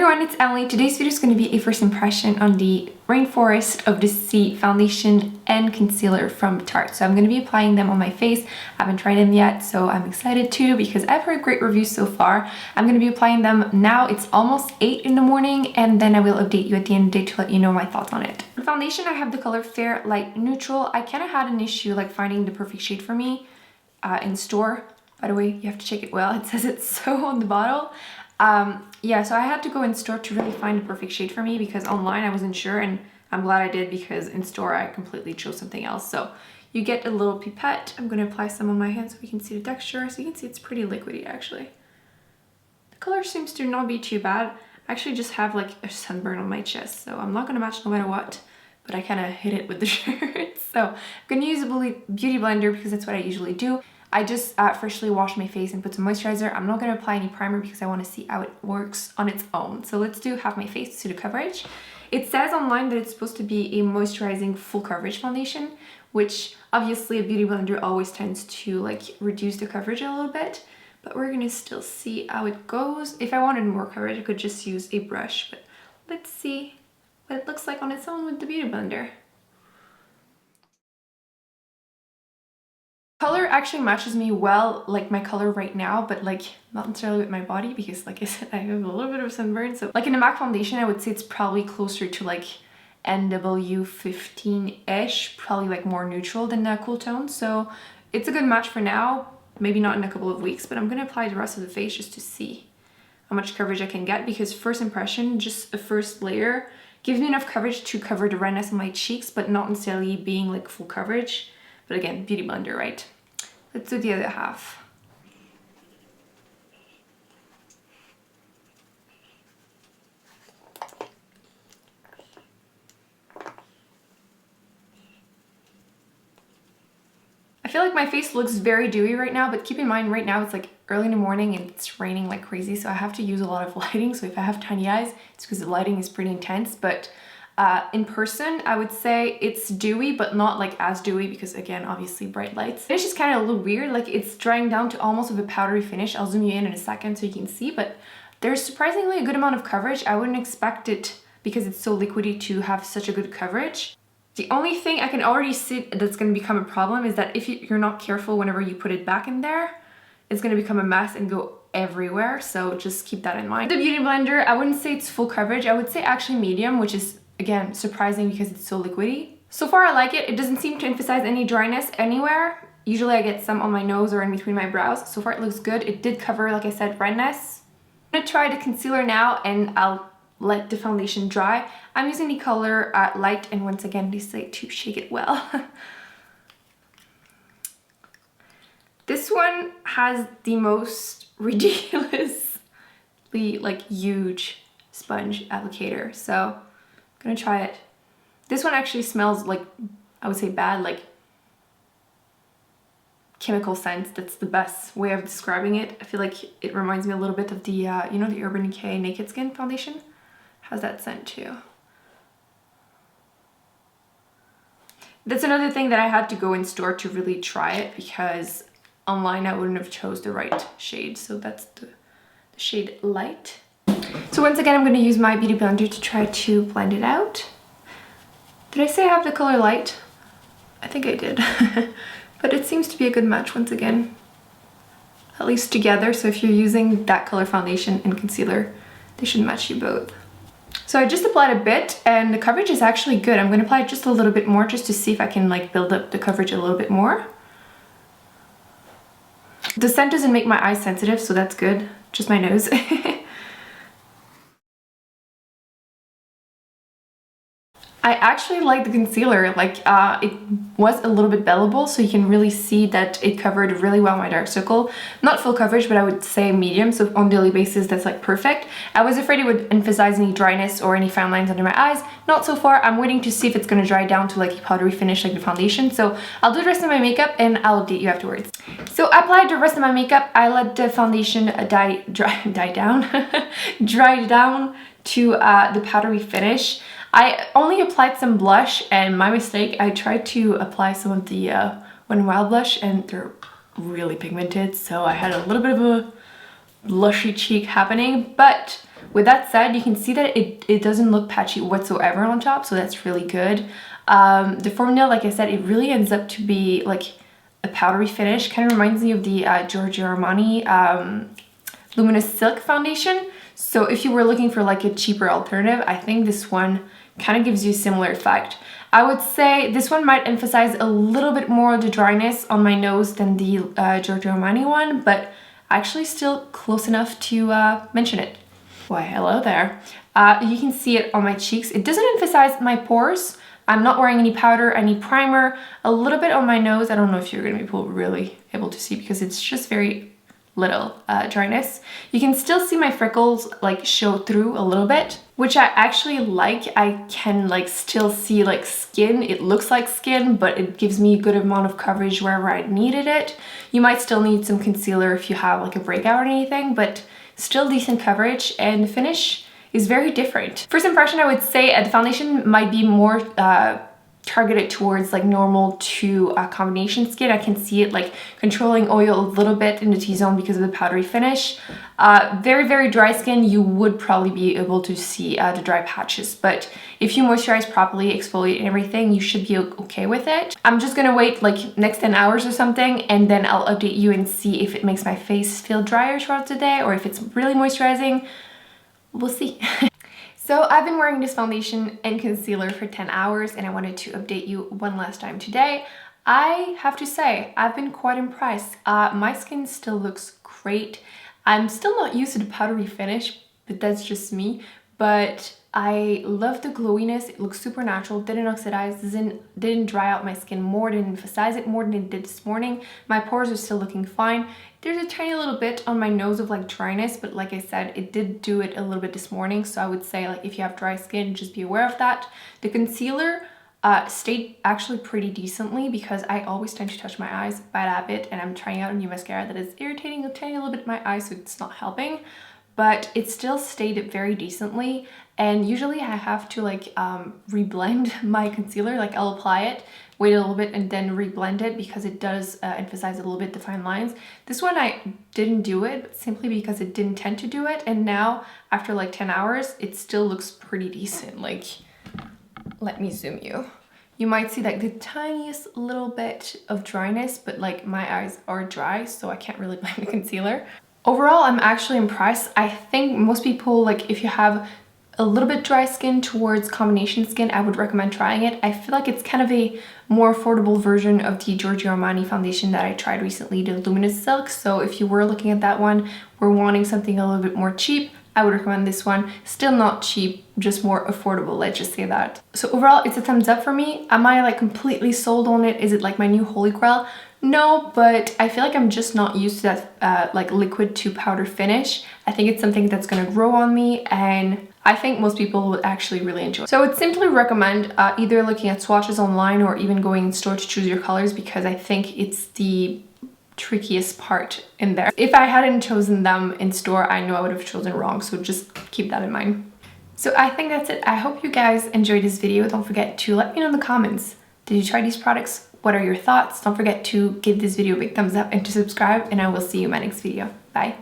everyone, it's Emily. Today's video is going to be a first impression on the Rainforest of the Sea foundation and concealer from Tarte. So I'm going to be applying them on my face. I haven't tried them yet, so I'm excited too because I've heard great reviews so far. I'm going to be applying them now. It's almost 8 in the morning, and then I will update you at the end of the day to let you know my thoughts on it. For foundation, I have the color Fair Light Neutral. I kind of had an issue like finding the perfect shade for me in store. By the way, you have to check it well. It says it's so on the bottle. Yeah, so I had to go in store to really find the perfect shade for me because online I wasn't sure, and I'm glad I did because in store I completely chose something else. So you get a little pipette. I'm going to apply some on my hand so we can see the texture. So you can see it's pretty liquidy actually. The color seems to not be too bad. I actually just have like a sunburn on my chest, so I'm not going to match no matter what, but I kind of hit it with the shirt. So I'm going to use a beauty blender because that's what I usually do. I just freshly washed my face and put some moisturizer. I'm not going to apply any primer because I want to see how it works on its own. So let's do half my face to the coverage. It says online that it's supposed to be a moisturizing full coverage foundation, which obviously a beauty blender always tends to like reduce the coverage a little bit, but we're going to still see how it goes. If I wanted more coverage, I could just use a brush, but let's see what it looks like on its own with the beauty blender. Color actually matches me well, like my color right now, but like not necessarily with my body because like I said, I have a little bit of sunburn. So like in a MAC foundation, I would say it's probably closer to like NW15-ish, probably like more neutral than that cool tone. So it's a good match for now, maybe not in a couple of weeks, but I'm gonna apply the rest of the face just to see how much coverage I can get because first impression, just a first layer, gives me enough coverage to cover the redness on my cheeks, but not necessarily being like full coverage. But again, beauty blender, right? Let's do the other half. I feel like my face looks very dewy right now, but keep in mind right now it's like early in the morning and it's raining like crazy, so I have to use a lot of lighting. So if I have tiny eyes, it's because the lighting is pretty intense, but in person, I would say it's dewy, but not like as dewy because again, obviously bright lights. Finish is kind of a little weird, like it's drying down to almost of a powdery finish. I'll zoom you in a second so you can see, but there's surprisingly a good amount of coverage. I wouldn't expect it because it's so liquidy to have such a good coverage. The only thing I can already see that's going to become a problem is that if you're not careful whenever you put it back in there, it's going to become a mess and go everywhere. So just keep that in mind. The beauty blender, I wouldn't say it's full coverage. I would say actually medium, which is again, surprising because it's so liquidy. So far I like it. It doesn't seem to emphasize any dryness anywhere. Usually I get some on my nose or in between my brows. So far it looks good. It did cover, like I said, redness. I'm gonna try the concealer now and I'll let the foundation dry. I'm using the color Light, and once again, they say to shake it well. This one has the most ridiculously like huge sponge applicator. So I'm gonna try it. This one actually smells like, I would say bad, like chemical scents. That's the best way of describing it. I feel like it reminds me a little bit of the, you know, the Urban Decay Naked Skin foundation. Has that scent too. That's another thing that I had to go in store to really try it because online I wouldn't have chose the right shade. So that's the shade Light. So once again, I'm going to use my beauty blender to try to blend it out. Did I say I have the color Light? I think I did. But it seems to be a good match once again. At least together. So if you're using that color foundation and concealer, they should match you both. So I just applied a bit and the coverage is actually good. I'm going to apply just a little bit more just to see if I can like build up the coverage a little bit more. The scent doesn't make my eyes sensitive, so that's good. Just my nose. I actually like the concealer, like it was a little bit bellable, so you can really see that it covered really well my dark circle. Not full coverage, but I would say medium, so on a daily basis that's like perfect. I was afraid it would emphasize any dryness or any fine lines under my eyes. Not so far. I'm waiting to see if it's going to dry down to like a powdery finish like the foundation, so I'll do the rest of my makeup and I'll update you afterwards. So I applied the rest of my makeup. I let the foundation dry down to the powdery finish. I only applied some blush, and my mistake, I tried to apply some of the Wet n Wild blush and they're really pigmented, so I had a little bit of a blushy cheek happening, but With that said, you can see that it doesn't look patchy whatsoever on top, so that's really good. The formula, like I said, it really ends up to be like a powdery finish. Kind of reminds me of the Giorgio Armani Luminous Silk foundation. So if you were looking for like a cheaper alternative, I think this one kind of gives you a similar effect. I would say this one might emphasize a little bit more of the dryness on my nose than the Giorgio Armani one, but actually still close enough to mention it. Why, hello there. You can see it on my cheeks. It doesn't emphasize my pores. I'm not wearing any powder, any primer, a little bit on my nose. I don't know if you're gonna be really able to see because it's just very little dryness. You can still see my freckles like show through a little bit, which I actually like. I can like still see like skin. It looks like skin, but it gives me a good amount of coverage wherever I needed it. You might still need some concealer if you have like a breakout or anything, but still decent coverage, and the finish is very different. First impression, I would say the foundation might be more targeted towards like normal to combination skin. I can see it like controlling oil a little bit in the T-zone because of the powdery finish. Very, very dry skin, you would probably be able to see the dry patches, but if you moisturize properly, exfoliate and everything, you should be okay with it. I'm just gonna wait like next 10 hours or something, and then I'll update you and see if it makes my face feel drier throughout the day or if it's really moisturizing. We'll see. So I've been wearing this foundation and concealer for 10 hours and I wanted to update you one last time today. I have to say, I've been quite impressed. My skin still looks great. I'm still not used to the powdery finish, but that's just me. But I love the glowiness. It looks super natural, didn't oxidize, didn't dry out my skin more, didn't emphasize it more than it did this morning. My pores are still looking fine. There's a tiny little bit on my nose of like dryness, but like I said, it did do it a little bit this morning. So I would say like if you have dry skin, just be aware of that. The concealer stayed actually pretty decently because I always tend to touch my eyes by habit, and I'm trying out a new mascara that is irritating a tiny little bit my eyes, so it's not helping. But it still stayed very decently, and usually I have to like reblend my concealer. Like I'll apply it, wait a little bit, and then reblend it because it does emphasize a little bit the fine lines. This one I didn't do it, but simply because it didn't tend to do it, and now after like 10 hours it still looks pretty decent. Like, let me zoom you. You might see like the tiniest little bit of dryness, but like my eyes are dry, so I can't really blame the concealer. Overall, I'm actually impressed. I think most people, like if you have a little bit dry skin towards combination skin, I would recommend trying it. I feel like it's kind of a more affordable version of the Giorgio Armani foundation that I tried recently, the Luminous Silk. So if you were looking at that one, were wanting something a little bit more cheap, I would recommend this one. Still not cheap, just more affordable, let's just say that. So overall, it's a thumbs up for me. Am I like completely sold on it? Is it like my new holy grail? No, but I feel like I'm just not used to that like liquid to powder finish. I think it's something that's gonna grow on me, and I think most people would actually really enjoy. So I would simply recommend either looking at swatches online or even going in store to choose your colors, because I think it's the trickiest part in there. If I hadn't chosen them in store, I know I would have chosen wrong, so just keep that in mind. So I think that's it. I hope you guys enjoyed this video. Don't forget to let me know in the comments. Did you try these products? What are your thoughts? Don't forget to give this video a big thumbs up and to subscribe, and I will see you in my next video. Bye.